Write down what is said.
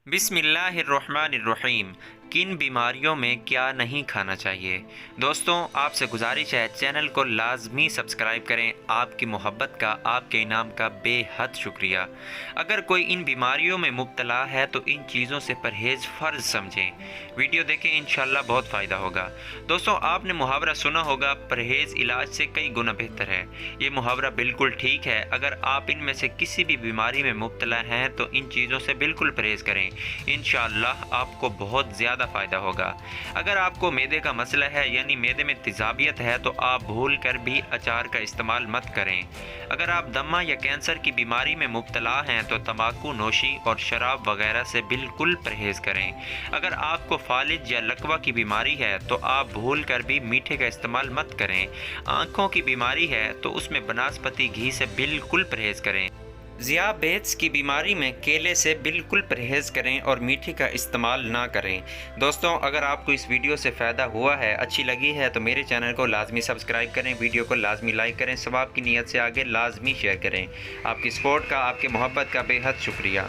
बिस्मिल्लाहिर्रहमानिर्रहीम। किन बीमारियों में क्या नहीं खाना चाहिए। दोस्तों, आपसे गुजारिश है चैनल को लाजमी सब्सक्राइब करें। आपकी मोहब्बत का, आपके इनाम का बेहद शुक्रिया। अगर कोई इन बीमारियों में मुब्तला है तो इन चीज़ों से परहेज़ फ़र्ज समझें। वीडियो देखें, इंशाल्लाह बहुत फ़ायदा होगा। दोस्तों, आपने मुहावरा सुना होगा, परहेज़ इलाज से कई गुना बेहतर है। ये मुहावरा बिल्कुल ठीक है। अगर आप इनमें से किसी भी बीमारी में मुब्तला हैं तो इन चीज़ों से बिल्कुल परहेज़ करें। इंशाअल्लाह आपको बहुत ज़्यादा फ़ायदा होगा। अगर आपको मैदे का मसला है, यानी मैदे में तेज़ाबियत है, तो आप भूल कर भी अचार का इस्तेमाल मत करें। अगर आप दमा या कैंसर की बीमारी में मुब्तला हैं तो तंबाकू नोशी और शराब वगैरह से बिल्कुल परहेज़ करें। अगर आपको फालिज या लकवा की बीमारी है तो आप भूल कर भी मीठे का इस्तेमाल मत करें। आँखों की बीमारी है तो उसमें बनास्पति घी से बिल्कुल परहेज़ करें। ज़ियाबेट्स की बीमारी में केले से बिल्कुल परहेज़ करें और मीठे का इस्तेमाल ना करें। दोस्तों, अगर आपको इस वीडियो से फ़ायदा हुआ है, अच्छी लगी है, तो मेरे चैनल को लाजमी सब्सक्राइब करें, वीडियो को लाजमी लाइक करें, सवाब की नीयत से आगे लाजमी शेयर करें। आपकी सपोर्ट का, आपके मोहब्बत का बेहद शुक्रिया।